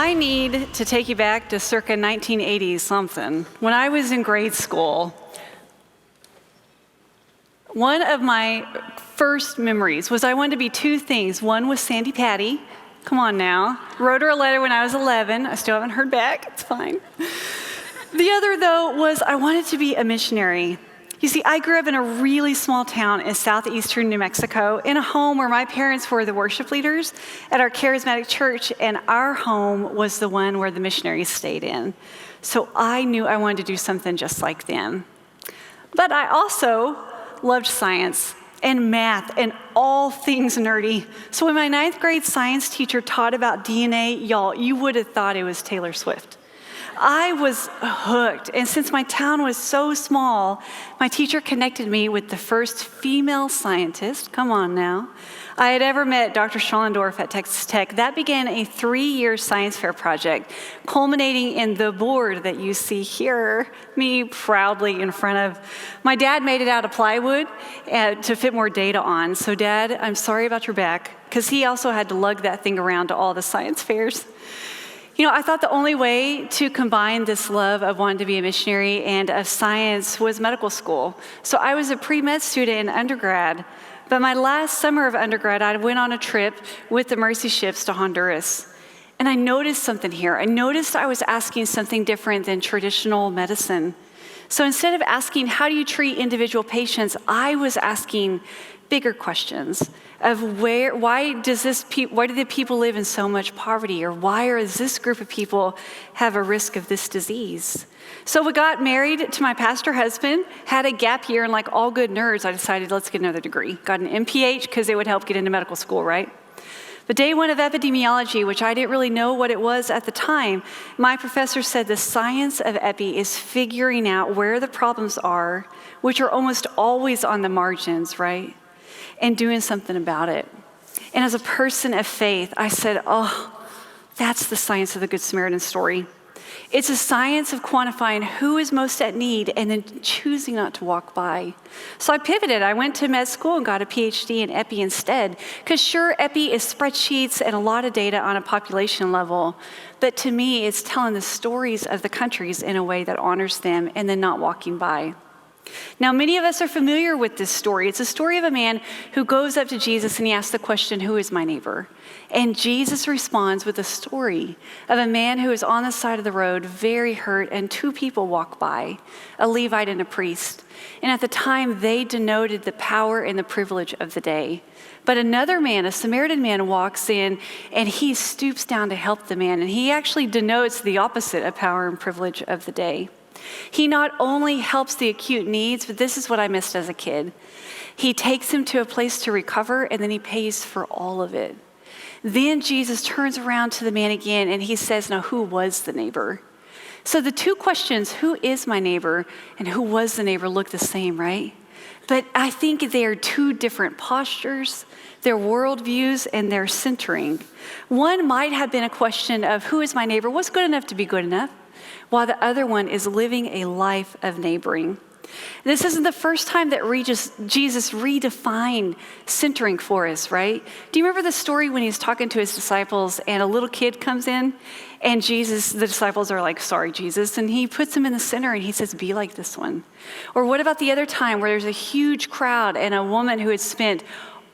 I need to take you back to circa 1980 something. When I was in grade school, one of my first memories was I wanted to be two things. One was Sandy Patty. Come on now. Wrote her a letter when I was 11. I still haven't heard back. It's fine. The other, though, was I wanted to be a missionary. You see, I grew up in a really small town in southeastern New Mexico, in a home where my parents were the worship leaders at our charismatic church, and our home was the one where the missionaries stayed in. So I knew I wanted to do something just like them. But I also loved science and math and all things nerdy. So when my ninth grade science teacher taught about DNA, y'all, you would have thought it was Taylor Swift. I was hooked, and since my town was so small, my teacher connected me with the first female scientist, come on now, I had ever met, Dr. Schallendorf at Texas Tech. That began a 3-year science fair project, culminating in the board that you see here, me proudly in front of. My dad made it out of plywood to fit more data on. So Dad, I'm sorry about your back, because he also had to lug that thing around to all the science fairs. You know, I thought the only way to combine this love of wanting to be a missionary and of science was medical school. So I was a pre-med student in undergrad, but my last summer of undergrad, I went on a trip with the Mercy Ships to Honduras. And I noticed something here. I noticed I was asking something different than traditional medicine. So instead of asking, how do you treat individual patients, I was asking bigger questions of why do the people live in so much poverty, or why does this group of people have a risk of this disease? So we got married to my pastor husband, had a gap year, and like all good nerds, I decided let's get another degree. Got an MPH because it would help get into medical school, right? But day one of epidemiology, which I didn't really know what it was at the time, my professor said the science of epi is figuring out where the problems are, which are almost always on the margins, right? And doing something about it. And as a person of faith, I said, oh, that's the science of the Good Samaritan story. It's a science of quantifying who is most at need and then choosing not to walk by. So I pivoted. I went to med school and got a PhD in epi instead. Because sure, epi is spreadsheets and a lot of data on a population level. But to me, it's telling the stories of the countries in a way that honors them and then not walking by. Now, many of us are familiar with this story. It's a story of a man who goes up to Jesus and he asks the question, who is my neighbor? And Jesus responds with a story of a man who is on the side of the road, very hurt, and two people walk by, a Levite and a priest. And at the time, they denoted the power and the privilege of the day. But another man, a Samaritan man, walks in and he stoops down to help the man. And he actually denotes the opposite of power and privilege of the day. He not only helps the acute needs, but this is what I missed as a kid. He takes him to a place to recover, and then he pays for all of it. Then Jesus turns around to the man again, and he says, now who was the neighbor? So the two questions, who is my neighbor and who was the neighbor, look the same, right? But I think they are two different postures, their worldviews, and their centering. One might have been a question of who is my neighbor? What's good enough to be good enough? While the other one is living a life of neighboring. This isn't the first time that Jesus redefined centering for us, right? Do you remember the story when he's talking to his disciples and a little kid comes in and the disciples are like, sorry, Jesus, and he puts him in the center and he says, be like this one. Or what about the other time where there's a huge crowd and a woman who had spent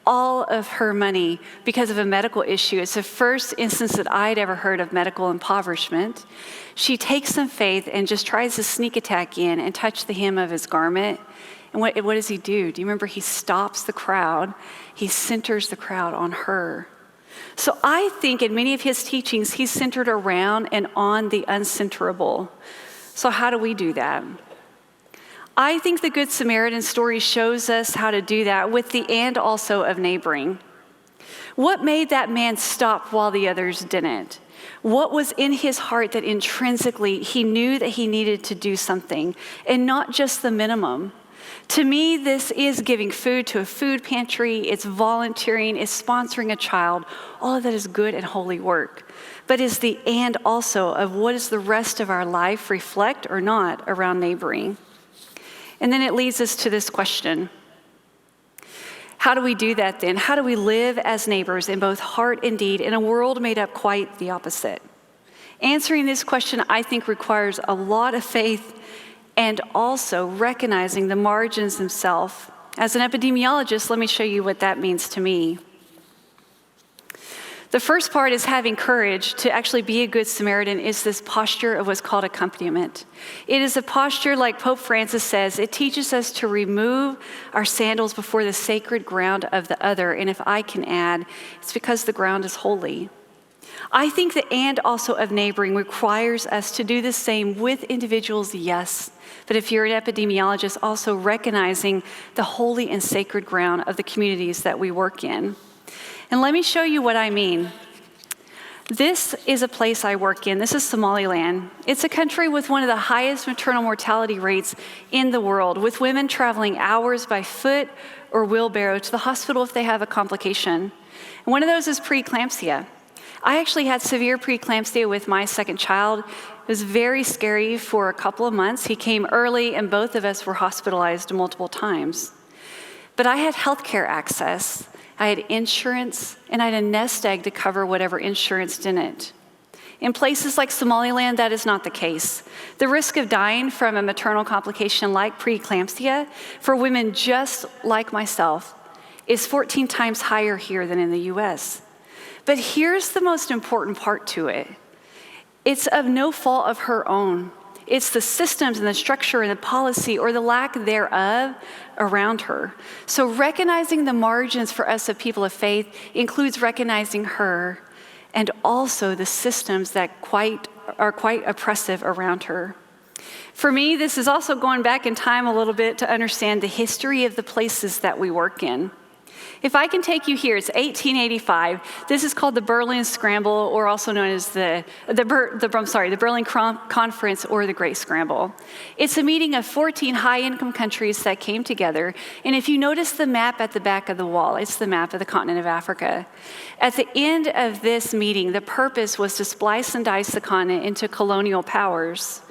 all of her money because of a medical issue? It's the first instance that I'd ever heard of medical impoverishment. She takes some faith and just tries to sneak attack in and touch the hem of his garment. And what does he do? Do you remember? He stops the crowd. He centers the crowd on her. So I think in many of his teachings, he's centered around and on the uncenterable. So how do we do that? I think the Good Samaritan story shows us how to do that with the and also of neighboring. What made that man stop while the others didn't? What was in his heart that intrinsically he knew that he needed to do something and not just the minimum? To me, this is giving food to a food pantry, it's volunteering, it's sponsoring a child. All of that is good and holy work. But is the and also of what does the rest of our life reflect or not around neighboring? And then it leads us to this question. How do we do that then? How do we live as neighbors in both heart and deed in a world made up quite the opposite? Answering this question, I think, requires a lot of faith and also recognizing the margins themselves. As an epidemiologist, let me show you what that means to me. The first part is having courage to actually be a good Samaritan is this posture of what's called accompaniment. It is a posture, like Pope Francis says, it teaches us to remove our sandals before the sacred ground of the other. And if I can add, it's because the ground is holy. I think the and also of neighboring requires us to do the same with individuals, yes. But if you're an epidemiologist, also recognizing the holy and sacred ground of the communities that we work in. And let me show you what I mean. This is a place I work in. This is Somaliland. It's a country with one of the highest maternal mortality rates in the world, with women traveling hours by foot or wheelbarrow to the hospital if they have a complication. And one of those is preeclampsia. I actually had severe preeclampsia with my second child. It was very scary for a couple of months. He came early and both of us were hospitalized multiple times. But I had healthcare access. I had insurance, and I had a nest egg to cover whatever insurance didn't. In places like Somaliland, that is not the case. The risk of dying from a maternal complication like preeclampsia for women just like myself is 14 times higher here than in the US. But here's the most important part to it. It's of no fault of her own. It's the systems and the structure and the policy or the lack thereof around her. So recognizing the margins for us of people of faith includes recognizing her and also the systems that are quite oppressive around her. For me, this is also going back in time a little bit to understand the history of the places that we work in. If I can take you here, it's 1885. This is called the Berlin Scramble, or also known as the Berlin Conference or the Great Scramble. It's a meeting of 14 high-income countries that came together. And if you notice the map at the back of the wall, it's the map of the continent of Africa. At the end of this meeting, the purpose was to splice and dice the continent into colonial powers.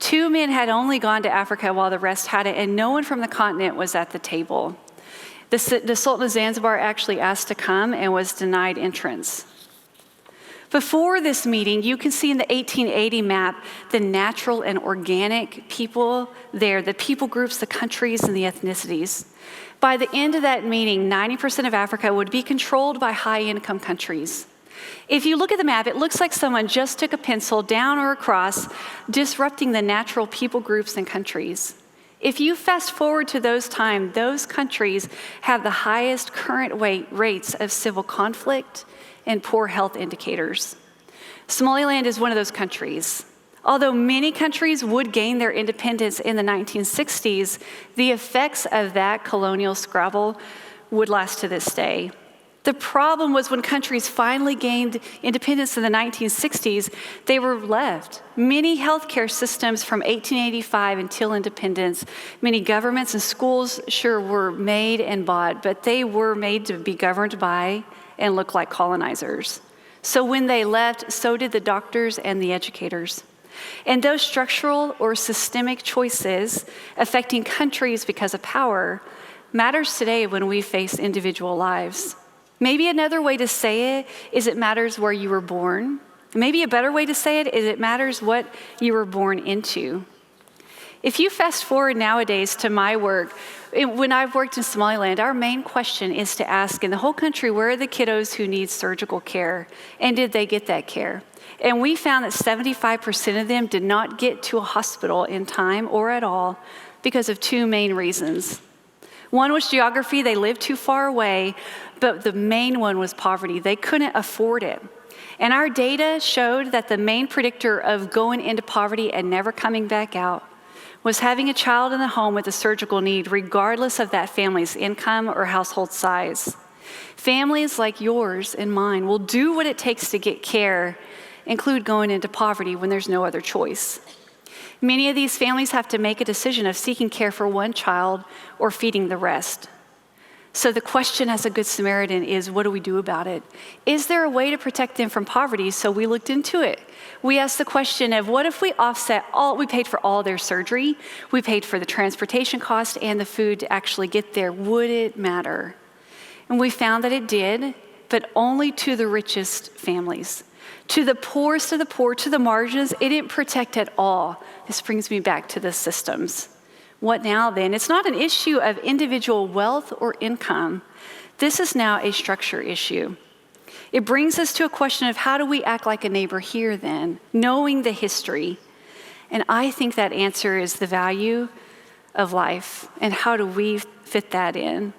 2 men had only gone to Africa while the rest hadn't, and no one from the continent was at the table. The Sultan of Zanzibar actually asked to come and was denied entrance. Before this meeting, you can see in the 1880 map the natural and organic people there, the people groups, the countries, and the ethnicities. By the end of that meeting, 90% of Africa would be controlled by high-income countries. If you look at the map, it looks like someone just took a pencil down or across, disrupting the natural people groups and countries. If you fast forward to those times, those countries have the highest current rates of civil conflict and poor health indicators. Somaliland is one of those countries. Although many countries would gain their independence in the 1960s, the effects of that colonial scrabble would last to this day. The problem was when countries finally gained independence in the 1960s, they were left. Many healthcare systems from 1885 until independence, many governments and schools sure were made and bought, but they were made to be governed by and look like colonizers. So when they left, so did the doctors and the educators. And those structural or systemic choices affecting countries because of power matters today when we face individual lives. Maybe another way to say it is it matters where you were born. Maybe a better way to say it is it matters what you were born into. If you fast forward nowadays to my work, when I've worked in Somaliland, our main question is to ask in the whole country, where are the kiddos who need surgical care? And did they get that care? And we found that 75% of them did not get to a hospital in time or at all because of 2 main reasons. One was geography, they lived too far away, but the main one was poverty. They couldn't afford it. And our data showed that the main predictor of going into poverty and never coming back out was having a child in the home with a surgical need, regardless of that family's income or household size. Families like yours and mine will do what it takes to get care, include going into poverty when there's no other choice. Many of these families have to make a decision of seeking care for one child or feeding the rest. So the question as a Good Samaritan is, what do we do about it? Is there a way to protect them from poverty? So we looked into it. We asked the question of, what if we we paid for all their surgery, we paid for the transportation cost and the food to actually get there, would it matter? And we found that it did, but only to the richest families. To the poorest of the poor, to the margins, it didn't protect at all. This brings me back to the systems. What now then? It's not an issue of individual wealth or income. This is now a structure issue. It brings us to a question of how do we act like a neighbor here then, knowing the history? And I think that answer is the value of life and how do we fit that in?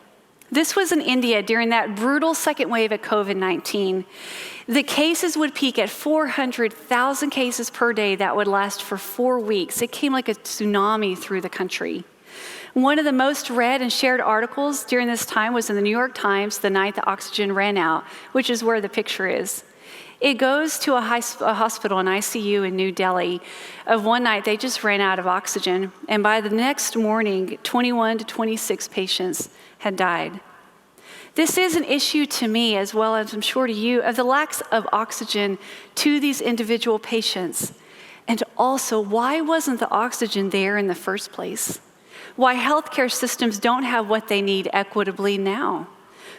This was in India during that brutal second wave of COVID-19. The cases would peak at 400,000 cases per day that would last for 4 weeks. It came like a tsunami through the country. One of the most read and shared articles during this time was in the New York Times, the night the oxygen ran out, which is where the picture is. It goes to a hospital, an ICU in New Delhi. Of one night, they just ran out of oxygen. And by the next morning, 21 to 26 patients had died. This is an issue to me, as well as I'm sure to you, of the lack of oxygen to these individual patients. And also, why wasn't the oxygen there in the first place? Why healthcare systems don't have what they need equitably now?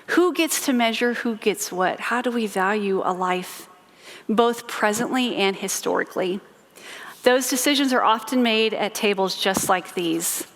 Who gets to measure who gets what? How do we value a life, both presently and historically? Those decisions are often made at tables just like these.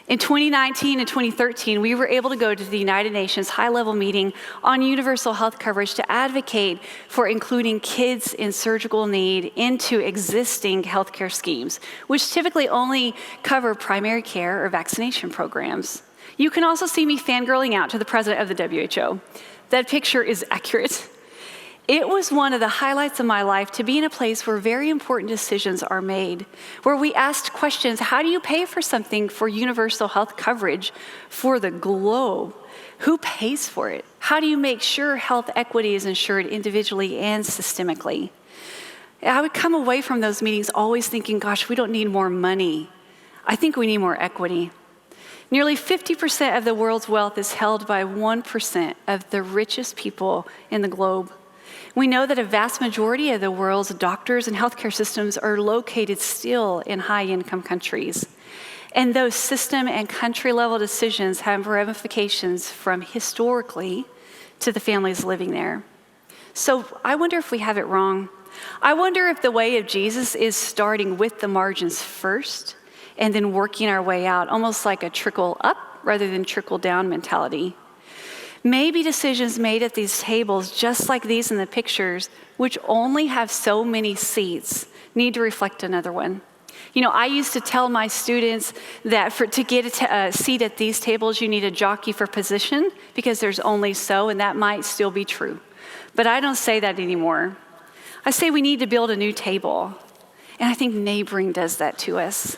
In 2019 and 2013, we were able to go to the United Nations high-level meeting on universal health coverage to advocate for including kids in surgical need into existing healthcare schemes, which typically only cover primary care or vaccination programs. You can also see me fangirling out to the president of the WHO. That picture is accurate. It was one of the highlights of my life to be in a place where very important decisions are made, where we asked questions, how do you pay for something for universal health coverage for the globe? Who pays for it? How do you make sure health equity is ensured individually and systemically? I would come away from those meetings always thinking, gosh, we don't need more money. I think we need more equity. Nearly 50% of the world's wealth is held by 1% of the richest people in the globe. We know that a vast majority of the world's doctors and healthcare systems are located still in high-income countries. And those system and country-level decisions have ramifications from historically to the families living there. So I wonder if we have it wrong. I wonder if the way of Jesus is starting with the margins first and then working our way out, almost like a trickle-up rather than trickle-down mentality. Maybe decisions made at these tables, just like these in the pictures, which only have so many seats, need to reflect another one. You know, I used to tell my students that to get a seat at these tables, you need a jockey for position because there's only so, and that might still be true. But I don't say that anymore. I say we need to build a new table. And I think neighboring does that to us.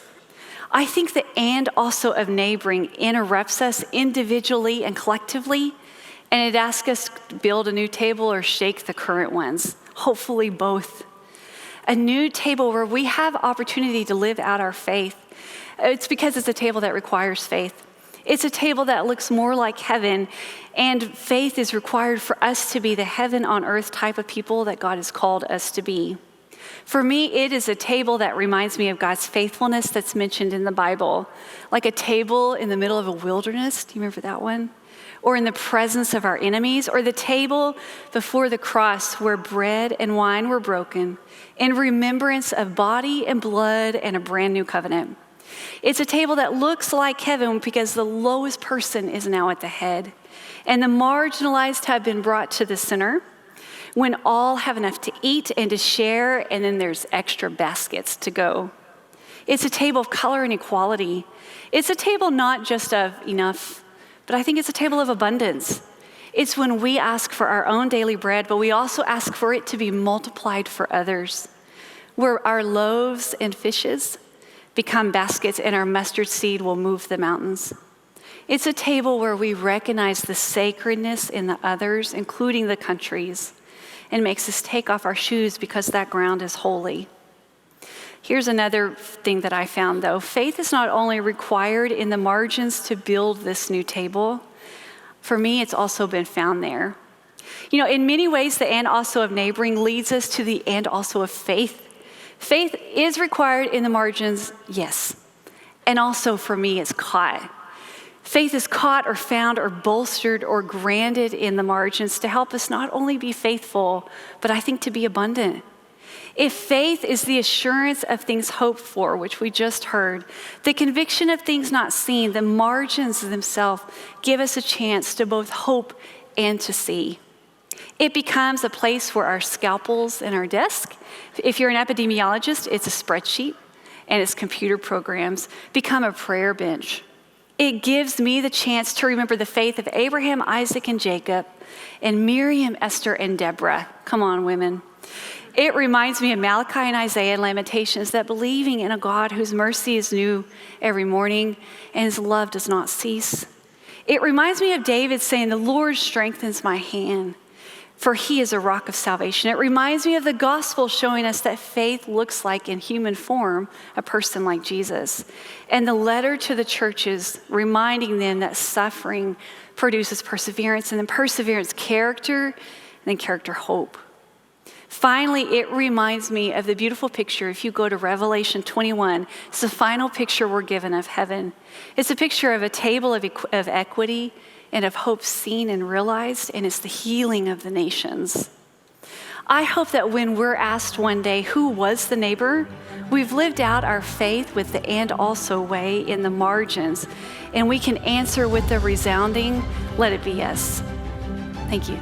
I think the and also of neighboring interrupts us individually and collectively. And it asks us to build a new table or shake the current ones, hopefully both. A new table where we have opportunity to live out our faith. It's because it's a table that requires faith. It's a table that looks more like heaven, and faith is required for us to be the heaven on earth type of people that God has called us to be. For me, it is a table that reminds me of God's faithfulness that's mentioned in the Bible, like a table in the middle of a wilderness. Do you remember that one? Or in the presence of our enemies, or the table before the cross where bread and wine were broken in remembrance of body and blood and a brand new covenant. It's a table that looks like heaven because the lowest person is now at the head, and the marginalized have been brought to the center when all have enough to eat and to share, and then there's extra baskets to go. It's a table of color and equality. It's a table not just of enough, but I think it's a table of abundance. It's when we ask for our own daily bread, but we also ask for it to be multiplied for others, where our loaves and fishes become baskets and our mustard seed will move the mountains. It's a table where we recognize the sacredness in the others, including the countries, and makes us take off our shoes because that ground is holy. Here's another thing that I found, though. Faith is not only required in the margins to build this new table. For me, it's also been found there. You know, in many ways, the and also of neighboring leads us to the and also of faith. Faith is required in the margins, yes. And also for me, it's caught. Faith is caught or found or bolstered or granted in the margins to help us not only be faithful, but I think to be abundant. If faith is the assurance of things hoped for, which we just heard, the conviction of things not seen, the margins themselves give us a chance to both hope and to see. It becomes a place where our scalpels and our desk, if you're an epidemiologist, it's a spreadsheet, and its computer programs become a prayer bench. It gives me the chance to remember the faith of Abraham, Isaac, and Jacob, and Miriam, Esther, and Deborah. Come on, women. It reminds me of Malachi and Isaiah and Lamentations, that believing in a God whose mercy is new every morning and his love does not cease. It reminds me of David saying, "The Lord strengthens my hand, for he is a rock of salvation." It reminds me of the gospel showing us that faith looks like, in human form, a person like Jesus. And the letter to the churches reminding them that suffering produces perseverance, and then perseverance, character, and then character, hope. Finally, it reminds me of the beautiful picture, if you go to Revelation 21, it's the final picture we're given of heaven. It's a picture of a table of equity and of hope seen and realized, and it's the healing of the nations. I hope that when we're asked one day, who was the neighbor, we've lived out our faith with the "and also" way in the margins, and we can answer with the resounding, "Let it be us." Thank you.